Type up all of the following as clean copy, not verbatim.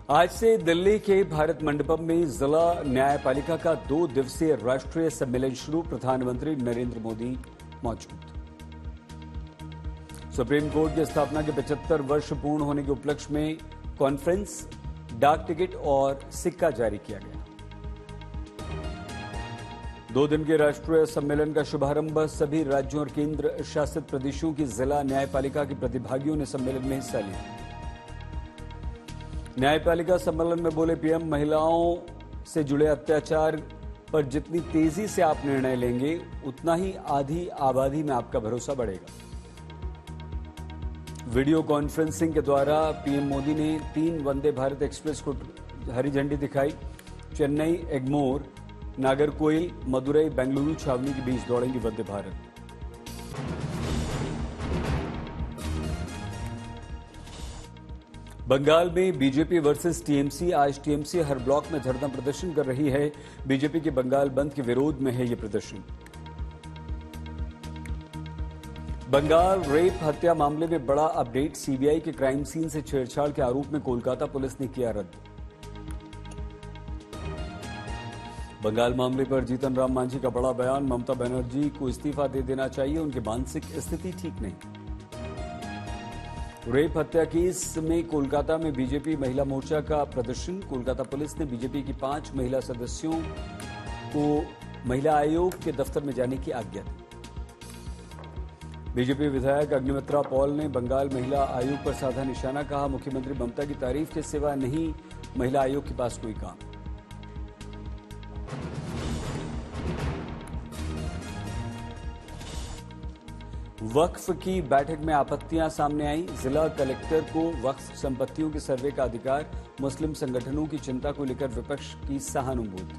आज से दिल्ली के भारत मंडपम में जिला न्यायपालिका का 2 दिवसीय राष्ट्रीय सम्मेलन शुरू। प्रधानमंत्री नरेंद्र मोदी मौजूद। सुप्रीम कोर्ट की स्थापना के 75 वर्ष पूर्ण होने के उपलक्ष्य में कॉन्फ्रेंस, डाक टिकट और सिक्का जारी किया गया। 2 दिन के राष्ट्रीय सम्मेलन का शुभारंभ सभी राज्यों और केंद्र शासित प्रदेशों की जिला न्यायपालिका के प्रतिभागियों ने सम्मेलन में हिस्सा लिया। न्यायपालिका सम्मेलन में बोले पीएम, महिलाओं से जुड़े अत्याचार पर जितनी तेजी से आप निर्णय लेंगे उतना ही आधी आबादी में आपका भरोसा बढ़ेगा। वीडियो कॉन्फ्रेंसिंग के द्वारा पीएम मोदी ने 3 वंदे भारत एक्सप्रेस को हरी झंडी दिखाई। चेन्नई एग्मोर, नागरकोइल, मदुरई, बेंगलुरु छावनी के बीच दौड़ेंगी वंदे भारत। बंगाल में बीजेपी वर्सेस टीएमसी। आज टीएमसी हर ब्लॉक में धरना प्रदर्शन कर रही है। बीजेपी के बंगाल बंद के विरोध में है ये प्रदर्शन। बंगाल रेप हत्या मामले में बड़ा अपडेट। सीबीआई के क्राइम सीन से छेड़छाड़ के आरोप में कोलकाता पुलिस ने किया रद्द। बंगाल मामले पर जीतन राम मांझी का बड़ा बयान। ममता बनर्जी को इस्तीफा दे देना चाहिए, उनकी मानसिक स्थिति ठीक नहीं। रेप हत्या केस में कोलकाता में बीजेपी महिला मोर्चा का प्रदर्शन। कोलकाता पुलिस ने बीजेपी की 5 महिला सदस्यों को महिला आयोग के दफ्तर में जाने की आज्ञा दी। बीजेपी विधायक अग्निमित्रा पॉल ने बंगाल महिला आयोग पर साधा निशाना। कहा, मुख्यमंत्री ममता की तारीफ के सिवा नहीं महिला आयोग के पास कोई काम। वक्फ की बैठक में आपत्तियां सामने आई। जिला कलेक्टर को वक्फ संपत्तियों के सर्वे का अधिकार। मुस्लिम संगठनों की चिंता को लेकर विपक्ष की सहानुभूति।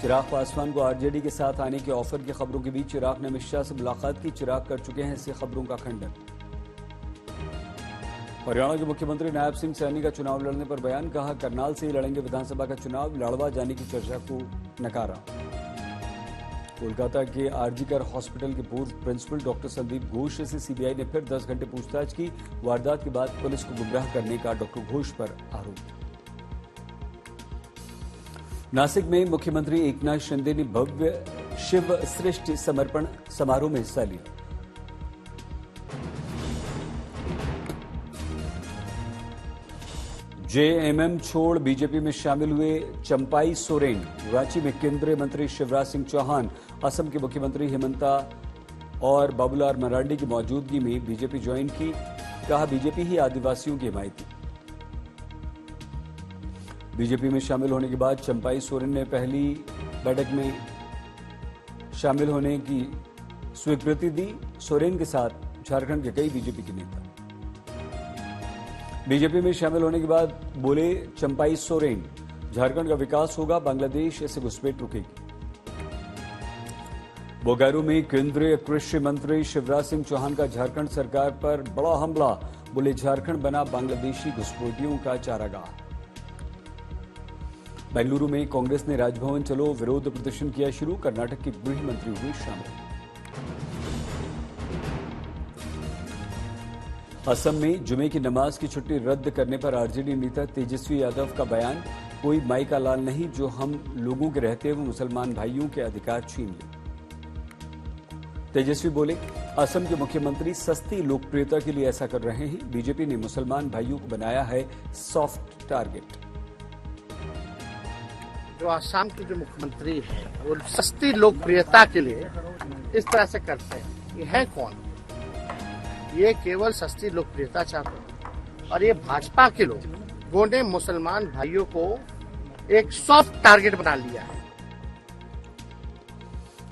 चिराग पासवान को आरजेडी के साथ आने के ऑफर की खबरों के बीच चिराग ने अमित शाह से मुलाकात की। चिराग कर चुके हैं ऐसी खबरों का खंडन। हरियाणा के मुख्यमंत्री नायब सिंह सैनी का चुनाव लड़ने पर बयान। कहा, करनाल से ही लड़ेंगे विधानसभा का चुनाव। लाड़वा जाने की चर्चा को नकारा। कोलकाता के आरजीकर हॉस्पिटल के पूर्व प्रिंसिपल डॉक्टर संदीप घोष से सीबीआई ने फिर 10 घंटे पूछताछ की। वारदात के बाद पुलिस को गुमराह करने का डॉक्टर घोष पर आरोप। नासिक में मुख्यमंत्री एकनाथ शिंदे ने भव्य शिव सृष्टि समर्पण समारोह में हिस्सा लिया। जेएमएम छोड़ बीजेपी में शामिल हुए चंपाई सोरेन। रांची में केंद्रीय मंत्री शिवराज सिंह चौहान, असम के मुख्यमंत्री हिमंता और बाबूलाल मरांडी की मौजूदगी में बीजेपी ज्वाइन की। कहा, बीजेपी ही आदिवासियों की हिमायती। बीजेपी में शामिल होने के बाद चंपाई सोरेन ने पहली बैठक में शामिल होने की स्वीकृति दी। सोरेन के साथ झारखंड के कई बीजेपी के नेता। बीजेपी में शामिल होने के बाद बोले चंपाई सोरेन, झारखंड का विकास होगा, बांग्लादेश ऐसे घुसपैठ रुकेगी। बोकारो में केंद्रीय कृषि मंत्री शिवराज सिंह चौहान का झारखंड सरकार पर बड़ा हमला। बोले, झारखंड बना बांग्लादेशी घुसपैठियों का चारागाह। बेंगलुरु में कांग्रेस ने राजभवन चलो विरोध प्रदर्शन किया शुरू। कर्नाटक के गृह मंत्री हुए शामिल। असम में जुमे की नमाज की छुट्टी रद्द करने पर आरजेडी नेता तेजस्वी यादव का बयान। कोई माई का लाल नहीं जो हम लोगों के रहते हुए मुसलमान भाइयों के अधिकार छीन ले। तेजस्वी बोले, असम के मुख्यमंत्री सस्ती लोकप्रियता के लिए ऐसा कर रहे हैं। बीजेपी ने मुसलमान भाइयों को बनाया है सॉफ्ट टारगेट। जो असम के जो मुख्यमंत्री है वो सस्ती लोकप्रियता के लिए इस तरह से करते हैं। ये है कौन? ये केवल सस्ती लोकप्रियता चाहते हैं और ये भाजपा के लोगों ने मुसलमान भाइयों को एक सॉफ्ट टारगेट बना लिया है।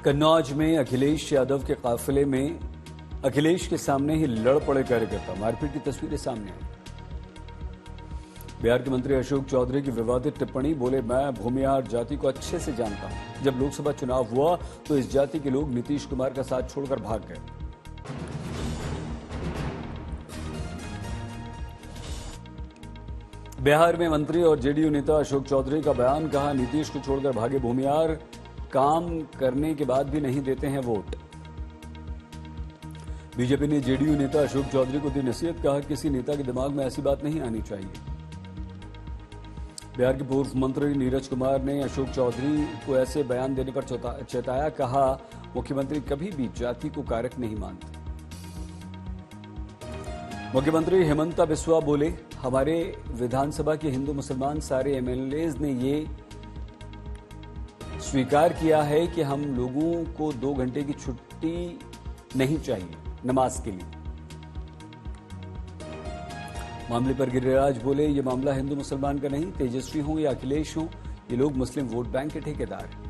कन्नौज में अखिलेश यादव के काफिले में अखिलेश के सामने ही लड़ पड़े कार्यकर्ता। मारपीट की तस्वीरें सामने आई। बिहार के मंत्री अशोक चौधरी की विवादित टिप्पणी। बोले, मैं भूमिहार जाति को अच्छे से जानता हूं। जब लोकसभा चुनाव हुआ तो इस जाति के लोग नीतीश कुमार का साथ छोड़कर भाग गए। बिहार में मंत्री और जेडीयू नेता अशोक चौधरी का बयान। कहा, नीतीश को छोड़कर भागे भूमिहार, काम करने के बाद भी नहीं देते हैं वोट। बीजेपी ने जेडीयू नेता अशोक चौधरी को दी नसीहत। कहा, किसी नेता के दिमाग में ऐसी बात नहीं आनी चाहिए। बिहार के पूर्व मंत्री नीरज कुमार ने अशोक चौधरी को ऐसे बयान देने पर चेताया, कहा मुख्यमंत्री कभी भी जाति को कारक नहीं मानते। मुख्यमंत्री हेमंत बिस्वा बोले, हमारे विधानसभा के हिंदू मुसलमान सारे एमएलएज ने ये स्वीकार किया है कि हम लोगों को 2 घंटे की छुट्टी नहीं चाहिए नमाज के लिए। मामले पर गिरिराज बोले, ये मामला हिंदू मुसलमान का नहीं, तेजस्वी हो या अखिलेश हो, ये लोग मुस्लिम वोट बैंक के ठेकेदार हैं।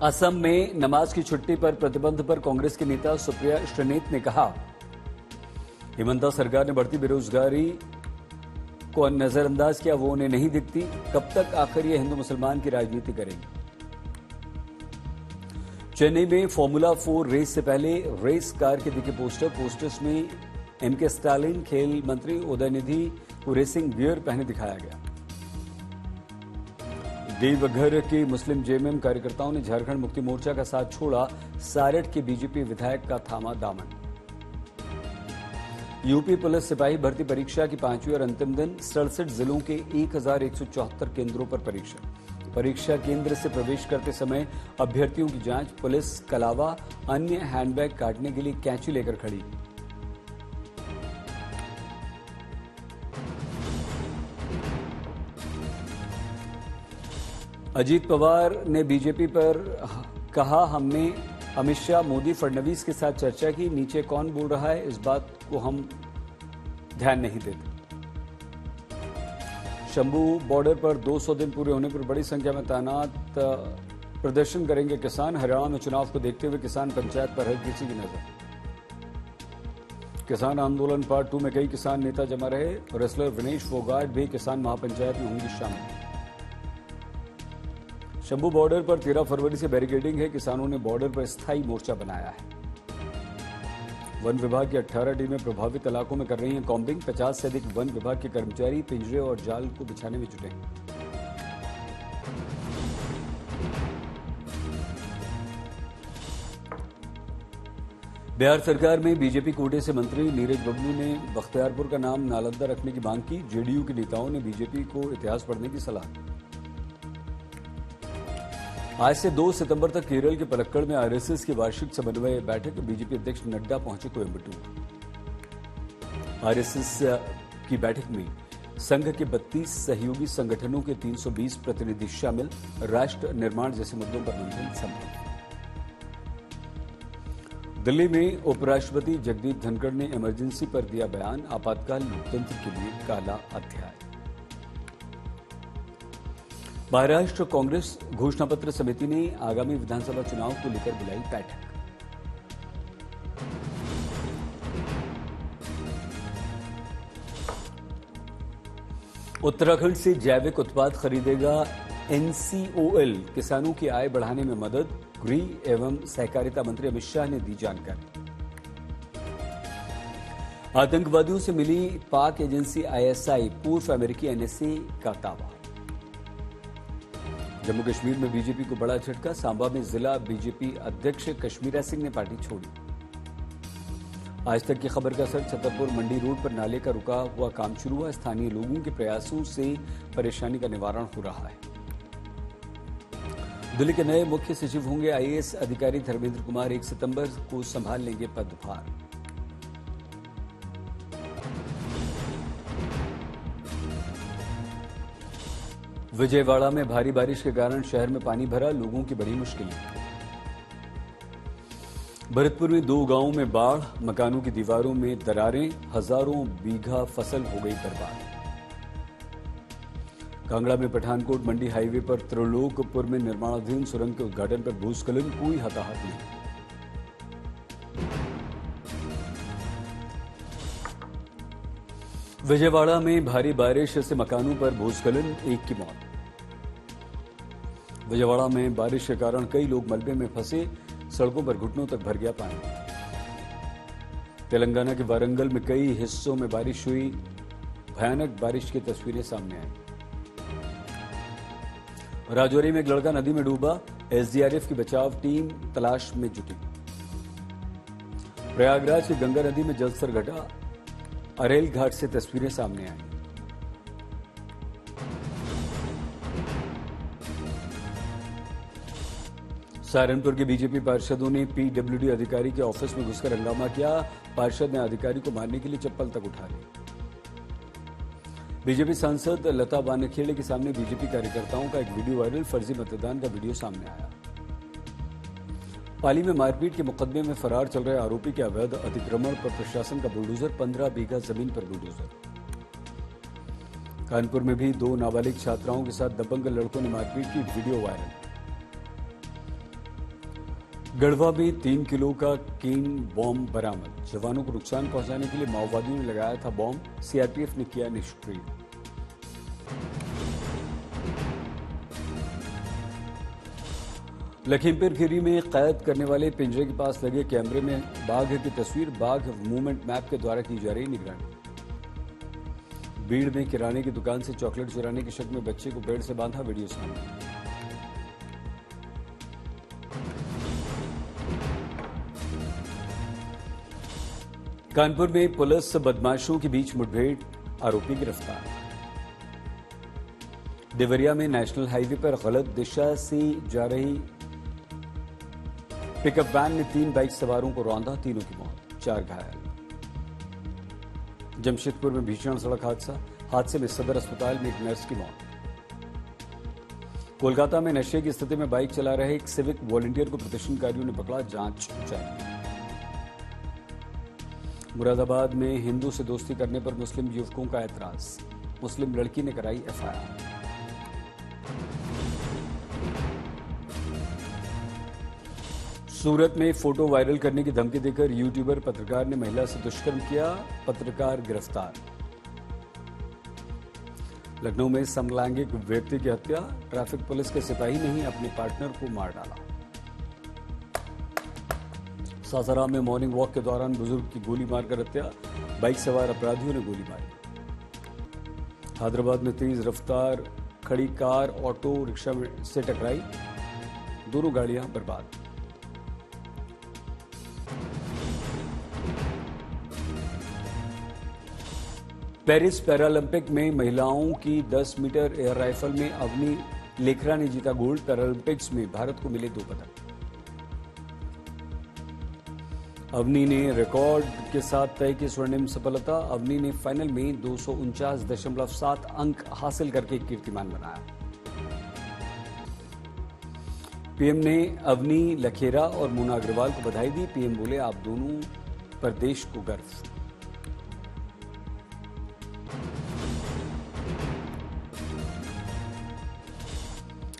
असम में नमाज की छुट्टी पर प्रतिबंध पर कांग्रेस के नेता सुप्रिया श्रीनेत ने कहा, हिमंता सरकार ने बढ़ती बेरोजगारी को नजरअंदाज किया, वो उन्हें नहीं दिखती। कब तक आखिर ये हिंदू मुसलमान की राजनीति करेंगे। चेन्नई में फॉर्मूला 4 रेस से पहले रेस कार के दिखे पोस्टर्स में एमके स्टालिन, खेल मंत्री उदयनिधि को रेसिंग गियर पहने दिखाया गया। देवघर के मुस्लिम जेएमएम कार्यकर्ताओं ने झारखंड मुक्ति मोर्चा का साथ छोड़ा, सारठ के बीजेपी विधायक का थामा दामन। यूपी पुलिस सिपाही भर्ती परीक्षा की 5वीं और अंतिम दिन 67 जिलों के 1174 केंद्रों पर परीक्षा केंद्र से प्रवेश करते समय अभ्यर्थियों की जांच, पुलिस के अलावा अन्य हैंडबैग काटने के लिए कैंची लेकर खड़ी। अजीत पवार ने बीजेपी पर कहा, हमने अमित शाह, मोदी, फडणवीस के साथ चर्चा की, नीचे कौन बोल रहा है इस बात को हम ध्यान नहीं देते। शंभू बॉर्डर पर 200 दिन पूरे होने पर बड़ी संख्या में तैनात प्रदर्शन करेंगे किसान। हरियाणा में चुनाव को देखते हुए किसान पंचायत पर हर किसी की नजर। किसान आंदोलन पार्ट 2 में कई किसान नेता जमा रहे। रेसलर विनेश फोगाट भी किसान महापंचायत में होंगी शामिल। शंभू बॉर्डर पर 13 फरवरी से बैरिकेडिंग है। किसानों ने बॉर्डर पर स्थायी मोर्चा बनाया है। वन विभाग की 18 टीमें प्रभावित इलाकों में कर रही हैं कॉम्बिंग। 50 से अधिक वन विभाग के कर्मचारी पिंजरे और जाल को बिछाने में जुटे हैं। बिहार सरकार में बीजेपी कोटे से मंत्री नीरज बबलू ने बख्तियारपुर का नाम नालंदा रखने की मांग की। जेडीयू के नेताओं ने बीजेपी को इतिहास पढ़ने की सलाह दी। आज से 2 सितंबर तक केरल के पलक्कड़ में आरएसएस की वार्षिक समन्वय बैठक। बीजेपी अध्यक्ष नड्डा पहुंचे कोयम्बटूर। आरएसएस की बैठक में संघ के 32 सहयोगी संगठनों के 320 प्रतिनिधि शामिल। राष्ट्र निर्माण जैसे मुद्दों पर मंथन संभव। दिल्ली में उपराष्ट्रपति जगदीप धनखड़ ने इमरजेंसी पर दिया बयान। आपातकाल लोकतंत्र के लिए काला अध्याय। महाराष्ट्र कांग्रेस घोषणापत्र समिति ने आगामी विधानसभा चुनाव को लेकर बुलाई बैठक। उत्तराखंड से जैविक उत्पाद खरीदेगा एनसीओएल। किसानों की आय बढ़ाने में मदद। गृह एवं सहकारिता मंत्री अमित शाह ने दी जानकारी। आतंकवादियों से मिली पाक एजेंसी आईएसआई, पूर्व अमेरिकी एनएसए का दावा। जम्मू कश्मीर में बीजेपी को बड़ा झटका। सांबा में जिला बीजेपी अध्यक्ष कश्मीरा सिंह ने पार्टी छोड़ी। आज तक की खबर का असर। छतरपुर मंडी रोड पर नाले का रुका हुआ काम शुरू हुआ। स्थानीय लोगों के प्रयासों से परेशानी का निवारण हो रहा है। दिल्ली के नए मुख्य सचिव होंगे आईएएस अधिकारी धर्मेंद्र कुमार। 1 सितंबर को संभाल लेंगे पदभार। विजयवाड़ा में भारी बारिश के कारण शहर में पानी भरा। लोगों की बड़ी मुश्किलें। भरतपुर में 2 गांवों में बाढ़। मकानों की दीवारों में दरारें। हजारों बीघा फसल हो गई बर्बाद। कांगड़ा में पठानकोट मंडी हाईवे पर त्रिलोकपुर में निर्माणाधीन सुरंग के उद्घाटन पर भूस्खलन। कोई हताहत नहीं। विजयवाड़ा में भारी बारिश से मकानों पर भूस्खलन। 1 की मौत। विजयवाड़ा में बारिश के कारण कई लोग मलबे में फंसे। सड़कों पर घुटनों तक भर गया पानी। तेलंगाना के वारंगल में कई हिस्सों में बारिश हुई। भयानक बारिश की तस्वीरें सामने आई। राजौरी में एक लड़का नदी में डूबा। एसडीआरएफ की बचाव टीम तलाश में जुटी। प्रयागराज की गंगा नदी में जलस्तर घटा। अरेल घाट से तस्वीरें सामने आई। सहारनपुर के बीजेपी पार्षदों ने पीडब्ल्यूडी अधिकारी के ऑफिस में घुसकर हंगामा किया। पार्षद ने अधिकारी को मारने के लिए चप्पल तक उठा ली। बीजेपी सांसद लता बानेखेड़े के सामने बीजेपी कार्यकर्ताओं का एक वीडियो वायरल, फर्जी मतदान का वीडियो सामने आया। पाली में मारपीट के मुकदमे में फरार चल रहे आरोपी के अवैध अतिक्रमण पर प्रशासन का बुलडोजर, 15 बीघा जमीन पर बुलडोजर। कानपुर में भी 2 नाबालिग छात्राओं के साथ दबंग लड़कों ने मारपीट की, वीडियो वायरल। गढ़वा में 3 किलो का केन बॉम्ब बरामद। जवानों को नुकसान पहुंचाने के लिए माओवादियों ने लगाया था बॉम्ब, सीआरपीएफ ने किया निष्क्रिय। लखीमपुर खीरी में कैद करने वाले पिंजरे के पास लगे कैमरे में बाघ की तस्वीर, बाघ मूवमेंट मैप के द्वारा की जा रही निगरानी। भीड़ में किराने की दुकान से चॉकलेट चुराने के शक में बच्चे को बेड से बांधा, वीडियो सामने। कानपुर में पुलिस बदमाशों के बीच मुठभेड़, आरोपी गिरफ्तार। देवरिया में नेशनल हाईवे पर गलत दिशा से जा रही पिकअप वैन ने 3 बाइक सवारों को रौंदा, तीनों की मौत, 4 घायल। जमशेदपुर में भीषण सड़क हादसे में सदर अस्पताल में एक नर्स की मौत। कोलकाता में नशे की स्थिति में बाइक चला रहे एक सिविक वॉलंटियर को प्रदर्शनकारियों ने पकड़ा, जांच जारी। मुरादाबाद में हिंदू से दोस्ती करने पर मुस्लिम युवकों का ऐतराज, मुस्लिम लड़की ने कराई एफआईआर। सूरत में फोटो वायरल करने की धमकी देकर यूट्यूबर पत्रकार ने महिला से दुष्कर्म किया, पत्रकार गिरफ्तार। लखनऊ में समलैंगिक व्यक्ति की हत्या, ट्रैफिक पुलिस के सिपाही ने ही अपने पार्टनर को मार डाला। सासाराम में मॉर्निंग वॉक के दौरान बुजुर्ग की गोली मारकर हत्या, बाइक सवार अपराधियों ने गोली मारी। हैदराबाद में तेज रफ्तार खड़ी कार ऑटो रिक्शा से टकराई, दोनों गाड़ियां बर्बाद। पेरिस पैरालंपिक में महिलाओं की 10 मीटर एयर राइफल में अवनी लेखरा ने जीता गोल्ड। पैरालंपिक्स में भारत को मिले 2 पदक। अवनी ने रिकॉर्ड के साथ तय की स्वर्णिम सफलता। अवनी ने फाइनल में 249.7 अंक हासिल करके कीर्तिमान बनाया। पीएम ने अवनी, लखेरा और मोना अग्रवाल को बधाई दी। पीएम बोले, आप दोनों पर देश को गर्व।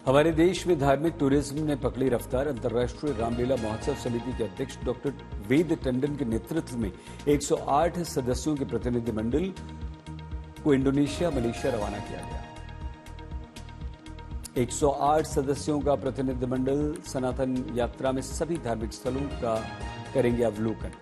हमारे देश में धार्मिक टूरिज्म ने पकड़ी रफ्तार। अंतर्राष्ट्रीय रामलीला महोत्सव समिति के अध्यक्ष डॉक्टर वेद टंडन के नेतृत्व में 108 सदस्यों के प्रतिनिधिमंडल को इंडोनेशिया, मलेशिया रवाना किया गया। 108 सदस्यों का प्रतिनिधिमंडल सनातन यात्रा में सभी धार्मिक स्थलों का करेंगे अवलोकन।